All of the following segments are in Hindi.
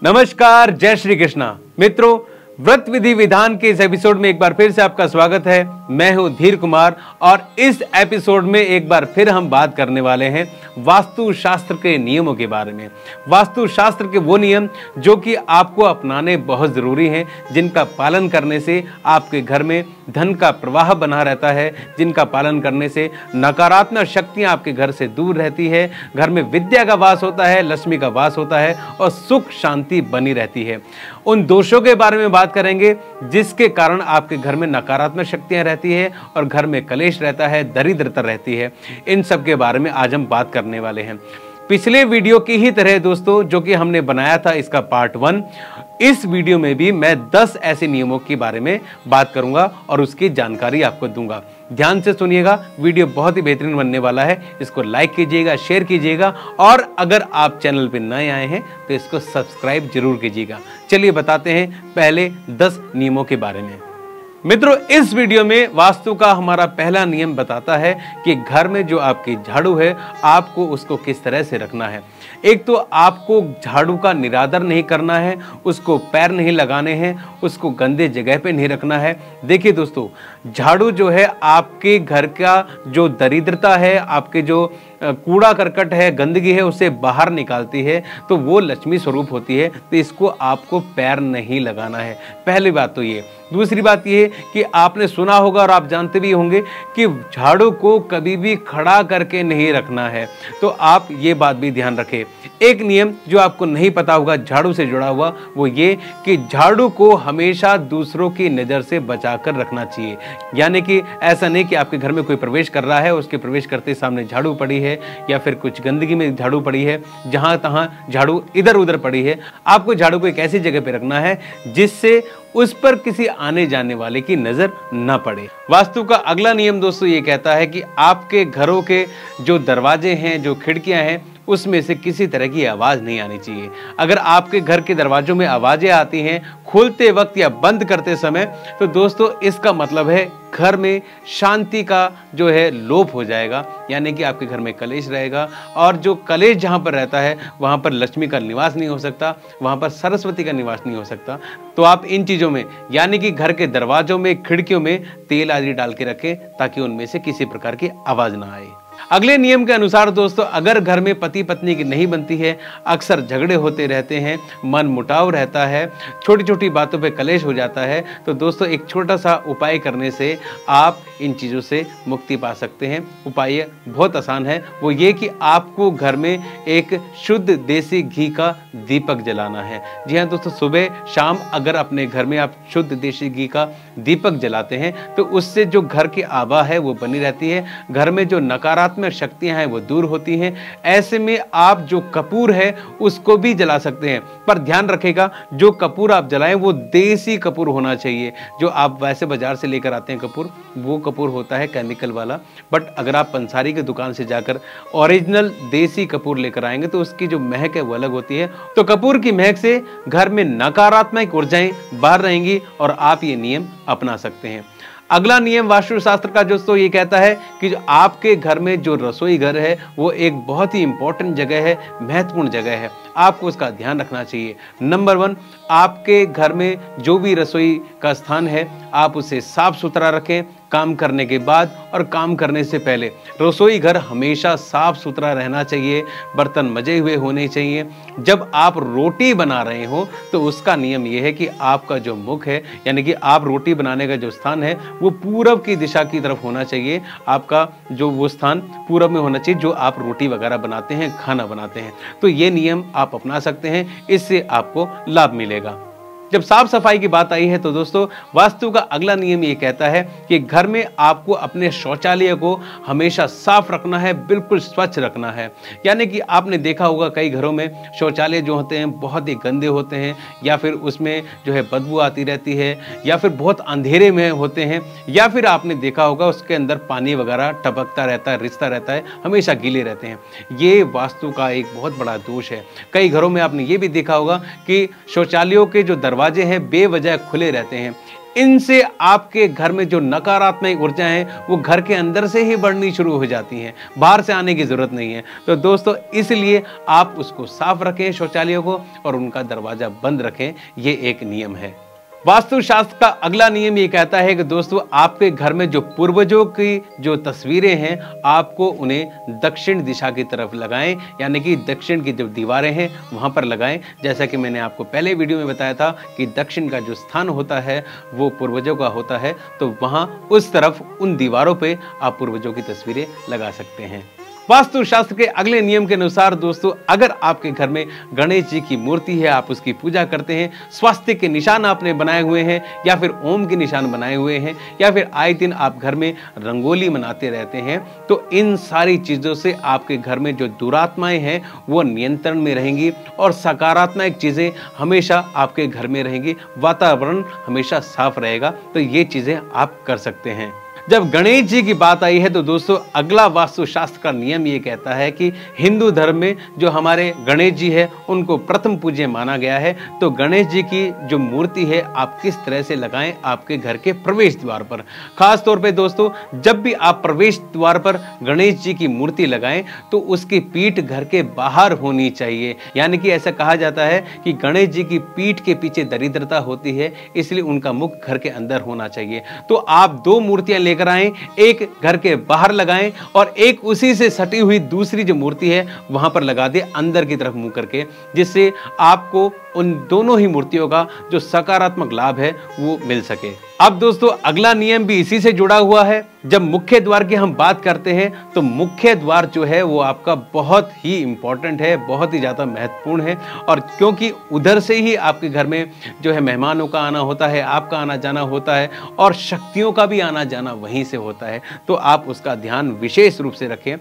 नमस्कार, जय श्री कृष्णा। मित्रों, व्रत विधि विधान के इस एपिसोड में एक बार फिर से आपका स्वागत है। मैं हूं धीर कुमार और इस एपिसोड में एक बार फिर हम बात करने वाले हैं वास्तु शास्त्र के नियमों के बारे में। वास्तु शास्त्र के वो नियम जो कि आपको अपनाने बहुत जरूरी हैं, जिनका पालन करने से आपके घर में धन का प्रवाह बना रहता है, जिनका पालन करने से नकारात्मक शक्तियां आपके घर से दूर रहती है, घर में विद्या का वास होता है, लक्ष्मी का वास होता है और सुख शांति बनी रहती है। उन दोषों के बारे में बात करेंगे जिसके कारण आपके घर में नकारात्मक शक्तियां रहती है और घर में कलेश रहता है, दरिद्रता रहती है। इन सब के बारे में आज हम बात करने वाले हैं। पिछले वीडियो की ही तरह दोस्तों, जो कि हमने बनाया था इसका पार्ट 1, इस वीडियो में भी मैं 10 ऐसे नियमों के बारे में बात करूंगा और उसकी जानकारी आपको दूंगा। ध्यान से सुनिएगा, वीडियो बहुत ही बेहतरीन बनने वाला है। इसको लाइक कीजिएगा, शेयर कीजिएगा और अगर आप चैनल पर नए आए हैं तो इसको सब्सक्राइब जरूर कीजिएगा। चलिए बताते हैं पहले 10 नियमों के बारे में। मित्रों, इस वीडियो में वास्तु का हमारा पहला नियम बताता है कि घर में जो आपकी झाड़ू है आपको उसको किस तरह से रखना है। एक तो आपको झाड़ू का निरादर नहीं करना है, उसको पैर नहीं लगाने हैं, उसको गंदे जगह पे नहीं रखना है। देखिए दोस्तों, झाड़ू जो है आपके घर का जो दरिद्रता है, आपके जो कूड़ा करकट है, गंदगी है, उसे बाहर निकालती है, तो वो लक्ष्मी स्वरूप होती है। तो इसको आपको पैर नहीं लगाना है। पहली बात तो ये। दूसरी बात ये कि आपने सुना होगा और आप जानते भी होंगे कि झाड़ू को कभी भी खड़ा करके नहीं रखना है। तो आप ये बात भी ध्यान रखें। एक नियम जो आपको नहीं पता होगा झाड़ू से जुड़ा हुआ, वो ये कि झाड़ू को हमेशा दूसरों की नज़र से बचाकर रखना चाहिए। यानी कि ऐसा नहीं कि आपके घर में कोई प्रवेश कर रहा है, उसके प्रवेश करते सामने झाड़ू पड़ी है या फिर कुछ गंदगी में झाड़ू पड़ी है, जहां तहां झाड़ू इधर उधर पड़ी है। आपको झाड़ू को एक ऐसी जगह पे रखना है जिससे उस पर किसी आने जाने वाले की नजर न पड़े। वास्तु का अगला नियम दोस्तों ये कहता है कि आपके घरों के जो दरवाजे हैं, जो खिड़कियां हैं, उसमें से किसी तरह की आवाज नहीं आनी चाहिए। अगर आपके घर के दरवाजों में आवाजें आती हैं खोलते वक्त या बंद करते समय, तो दोस्तों इसका मतलब है घर में शांति का जो है लोप हो जाएगा। यानी कि आपके घर में कलेश रहेगा और जो कलेश जहां पर रहता है वहां पर लक्ष्मी का निवास नहीं हो सकता, वहां पर सरस्वती का निवास नहीं हो सकता। तो आप इन चीजों में, यानी कि घर के दरवाजों में, खिड़कियों में तेल आदि डाल के रखें ताकि उनमें से किसी प्रकार की आवाज ना आए। अगले नियम के अनुसार दोस्तों, अगर घर में पति पत्नी की नहीं बनती है, अक्सर झगड़े होते रहते हैं, मन मुटाव रहता है, छोटी छोटी बातों पे कलेश हो जाता है, तो दोस्तों एक छोटा सा उपाय करने से आप इन चीज़ों से मुक्ति पा सकते हैं। उपाय बहुत आसान है, वो ये कि आपको घर में एक शुद्ध देसी घी का दीपक जलाना है। जी हाँ दोस्तों, सुबह शाम अगर अपने घर में आप शुद्ध देसी घी का दीपक जलाते हैं तो उससे जो घर की आभा है वो बनी रहती है, घर में जो नकारात्मक शक्तियां हैं वो दूर होती हैं। ऐसे में आप जो कपूर है उसको भी जला सकते हैं, पर ध्यान रखेगा जो कपूर आप जलाएं वो देसी कपूर होना चाहिए। जो आप वैसे बाजार से लेकर आते हैं कपूर, वो कपूर होता है केमिकल वाला। बट अगर आप पंसारी की दुकान से जाकर ओरिजिनल देसी कपूर लेकर आएंगे तो उसकी जो महक है वो अलग होती है। तो कपूर की महक से घर में नकारात्मक ऊर्जाएं बाहर रहेंगी और आप ये नियम अपना सकते हैं। अगला नियम वास्तुशास्त्र का दोस्तों ये कहता है कि जो आपके घर में जो रसोई घर है वो एक बहुत ही इंपॉर्टेंट जगह है, महत्वपूर्ण जगह है, आपको उसका ध्यान रखना चाहिए। नंबर 1, आपके घर में जो भी रसोई का स्थान है आप उसे साफ सुथरा रखें। काम करने के बाद और काम करने से पहले रसोई घर हमेशा साफ सुथरा रहना चाहिए, बर्तन मजे हुए होने चाहिए। जब आप रोटी बना रहे हो तो उसका नियम यह है कि आपका जो मुख है, यानी कि आप रोटी बनाने का जो स्थान है वो पूरब की दिशा की तरफ होना चाहिए। आपका जो वो स्थान पूरब में होना चाहिए जो आप रोटी वगैरह बनाते हैं, खाना बनाते हैं। तो ये नियम आप अपना सकते हैं, इससे आपको लाभ मिलेगा। जब साफ सफाई की बात आई है तो दोस्तों वास्तु का अगला नियम ये कहता है कि घर में आपको अपने शौचालय को हमेशा साफ रखना है, बिल्कुल स्वच्छ रखना है। यानी कि आपने देखा होगा कई घरों में शौचालय जो होते हैं बहुत ही गंदे होते हैं, या फिर उसमें जो है बदबू आती रहती है, या फिर बहुत अंधेरे में होते हैं, या फिर आपने देखा होगा उसके अंदर पानी वगैरह टपकता रहता है, रिसता रहता है, हमेशा गीले रहते हैं। ये वास्तु का एक बहुत बड़ा दोष है। कई घरों में आपने ये भी देखा होगा कि शौचालयों के जो दरवाजे हैं बेवजह खुले रहते हैं। इनसे आपके घर में जो नकारात्मक ऊर्जा है वो घर के अंदर से ही बढ़नी शुरू हो जाती हैं, बाहर से आने की जरूरत नहीं है। तो दोस्तों इसलिए आप उसको साफ रखें शौचालयों को, और उनका दरवाजा बंद रखें, ये एक नियम है। वास्तुशास्त्र का अगला नियम ये कहता है कि दोस्तों आपके घर में जो पूर्वजों की जो तस्वीरें हैं आपको उन्हें दक्षिण दिशा की तरफ लगाएं, यानी कि दक्षिण की जो दीवारें हैं वहां पर लगाएं। जैसा कि मैंने आपको पहले वीडियो में बताया था कि दक्षिण का जो स्थान होता है वो पूर्वजों का होता है, तो वहां उस तरफ उन दीवारों पे आप पूर्वजों की तस्वीरें लगा सकते हैं। वास्तुशास्त्र के अगले नियम के अनुसार दोस्तों अगर आपके घर में गणेश जी की मूर्ति है, आप उसकी पूजा करते हैं, स्वास्तिक के निशान आपने बनाए हुए हैं या फिर ओम के निशान बनाए हुए हैं, या फिर आए दिन आप घर में रंगोली मनाते रहते हैं, तो इन सारी चीज़ों से आपके घर में जो दुरात्माएं हैं वो नियंत्रण में रहेंगी और सकारात्मक चीज़ें हमेशा आपके घर में रहेंगी, वातावरण हमेशा साफ रहेगा। तो ये चीज़ें आप कर सकते हैं। जब गणेश जी की बात आई है तो दोस्तों अगला वास्तुशास्त्र का नियम ये कहता है कि हिंदू धर्म में जो हमारे गणेश जी है उनको प्रथम पूज्य माना गया है। तो गणेश जी की जो मूर्ति है आप किस तरह से लगाएं आपके घर के प्रवेश द्वार पर। खास तौर पे दोस्तों जब भी आप प्रवेश द्वार पर गणेश जी की मूर्ति लगाएं तो उसकी पीठ घर के बाहर होनी चाहिए, यानी कि ऐसा कहा जाता है कि गणेश जी की पीठ के पीछे दरिद्रता होती है, इसलिए उनका मुख घर के अंदर होना चाहिए। तो आप दो मूर्तियां लेकर आएं, एक घर के बाहर लगाएं और एक उसी से सटी हुई दूसरी जो मूर्ति है वहां पर लगा दे अंदर की तरफ मुंह करके, जिससे आपको उन दोनों ही मूर्तियों का जो सकारात्मक लाभ है वो मिल सके। अब दोस्तों अगला नियम भी इसी से जुड़ा हुआ है। जब मुख्य द्वार की हम बात करते हैं तो मुख्य द्वार जो है वो आपका बहुत ही इंपॉर्टेंट है, बहुत ही ज़्यादा महत्वपूर्ण है, और क्योंकि उधर से ही आपके घर में जो है मेहमानों का आना होता है, आपका आना जाना होता है और शक्तियों का भी आना जाना वहीं से होता है, तो आप उसका ध्यान विशेष रूप से रखें।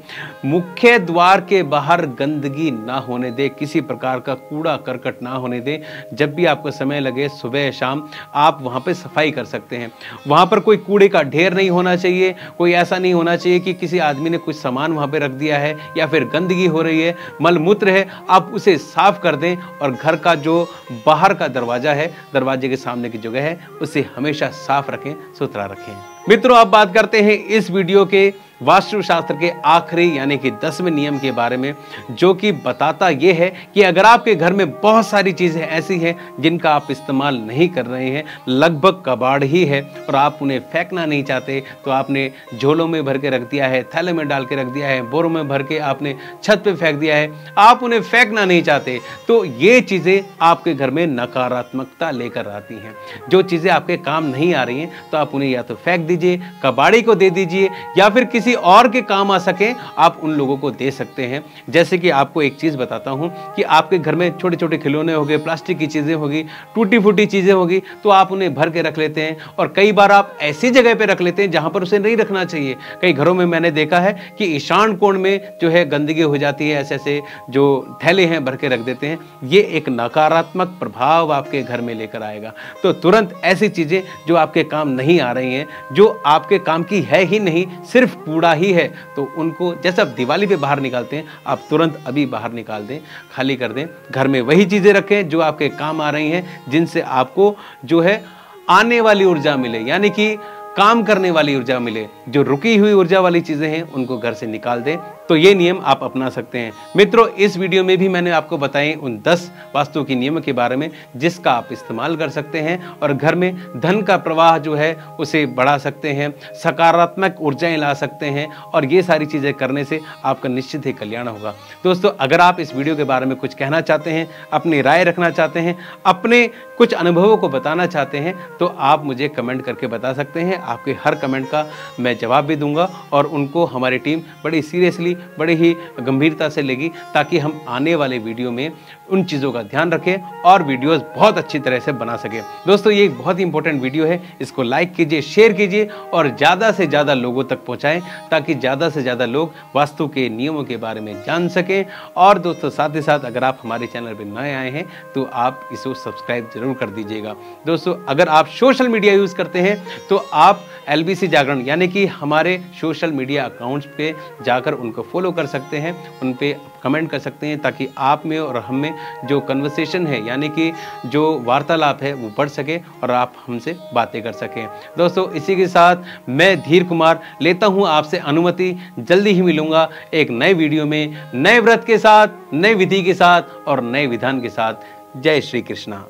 मुख्य द्वार के बाहर गंदगी ना होने दें, किसी प्रकार का कूड़ा करकट ना होने दें। जब भी आपको समय लगे सुबह शाम आप वहाँ पर सफाई कर सकते हैं। वहाँ पर कोई कूड़े का ढेर नहीं होना चाहिए, कोई ऐसा नहीं होना चाहिए कि किसी आदमी ने कुछ सामान वहां पे रख दिया है या फिर गंदगी हो रही है, मलमूत्र है, आप उसे साफ कर दें और घर का जो बाहर का दरवाजा है, दरवाजे के सामने की जगह है, उसे हमेशा साफ रखें, सुथरा रखें। मित्रों अब बात करते हैं इस वीडियो के वास्तुशास्त्र के आखिरी यानी कि 10वें नियम के बारे में, जो कि बताता यह है कि अगर आपके घर में बहुत सारी चीजें ऐसी हैं जिनका आप इस्तेमाल नहीं कर रहे हैं, लगभग कबाड़ ही है और आप उन्हें फेंकना नहीं चाहते, तो आपने झोलों में भर के रख दिया है, थैले में डाल के रख दिया है, बोरों में भर के आपने छत पे फेंक दिया है, आप उन्हें फेंकना नहीं चाहते, तो ये चीजें आपके घर में नकारात्मकता लेकर आती हैं। जो चीजें आपके काम नहीं आ रही हैं तो आप उन्हें या तो फेंक दीजिए, कबाड़ी को दे दीजिए, या फिर किसी और के काम आ सके आप उन लोगों को दे सकते हैं। जैसे कि आपको एक चीज बताता हूं कि आपके घर में छोटे छोटे खिलौने हो गए, प्लास्टिक की चीजें होगी, टूटी फूटी चीजें होगी, तो आप उन्हें भर के रख लेते हैं और कई बार आप ऐसी जगह पे रख लेते हैं जहां पर उसे नहीं रखना चाहिए। कई घरों में मैंने देखा है कि ईशान कोण में जो है गंदगी हो जाती है, ऐसे ऐसे जो थैले हैं भर के रख देते हैं। ये एक नकारात्मक प्रभाव आपके घर में लेकर आएगा। तो तुरंत ऐसी चीजें जो आपके काम नहीं आ रही हैं, जो आपके काम की है ही नहीं, सिर्फ कूड़ा ही है, तो उनको जैसे आप दिवाली पे बाहर निकालते हैं आप तुरंत अभी बाहर निकाल दें, खाली कर दें। घर में वही चीजें रखें जो आपके काम आ रही हैं, जिनसे आपको जो है आने वाली ऊर्जा मिले, यानी कि काम करने वाली ऊर्जा मिले। जो रुकी हुई ऊर्जा वाली चीजें हैं उनको घर से निकाल दें। तो ये नियम आप अपना सकते हैं। मित्रों इस वीडियो में भी मैंने आपको बताए उन 10 वास्तु के नियमों के बारे में जिसका आप इस्तेमाल कर सकते हैं और घर में धन का प्रवाह जो है उसे बढ़ा सकते हैं, सकारात्मक ऊर्जाएं ला सकते हैं, और ये सारी चीजें करने से आपका निश्चित ही कल्याण होगा। दोस्तों अगर आप इस वीडियो के बारे में कुछ कहना चाहते हैं, अपनी राय रखना चाहते हैं, अपने कुछ अनुभवों को बताना चाहते हैं, तो आप मुझे कमेंट करके बता सकते हैं। आपके हर कमेंट का मैं जवाब भी दूंगा और उनको हमारी टीम बड़ी सीरियसली, बड़ी ही गंभीरता से लेगी, ताकि हम आने वाले वीडियो में उन चीज़ों का ध्यान रखें और वीडियोस बहुत अच्छी तरह से बना सके। दोस्तों ये एक बहुत ही इंपॉर्टेंट वीडियो है, इसको लाइक कीजिए, शेयर कीजिए और ज़्यादा से ज़्यादा लोगों तक पहुँचाएं, ताकि ज़्यादा से ज़्यादा लोग वास्तु के नियमों के बारे में जान सकें। और दोस्तों साथ ही साथ अगर आप हमारे चैनल पर नए आए हैं तो आप इसको सब्सक्राइब जरूर कर दीजिएगा। दोस्तों अगर आप सोशल मीडिया यूज़ करते हैं तो आप LBC जागरण यानी कि हमारे सोशल मीडिया अकाउंट्स पे जाकर उनको फॉलो कर सकते हैं, उन पे कमेंट कर सकते हैं, ताकि आप में और हम में जो कन्वर्सेशन है यानी कि जो वार्तालाप है वो बढ़ सके और आप हमसे बातें कर सकें। दोस्तों, इसी के साथ मैं धीर कुमार लेता हूं आपसे अनुमति। जल्दी ही मिलूंगा एक नए वीडियो में, नए व्रत के साथ, नए विधि के साथ और नए विधान के साथ। जय श्री कृष्णा।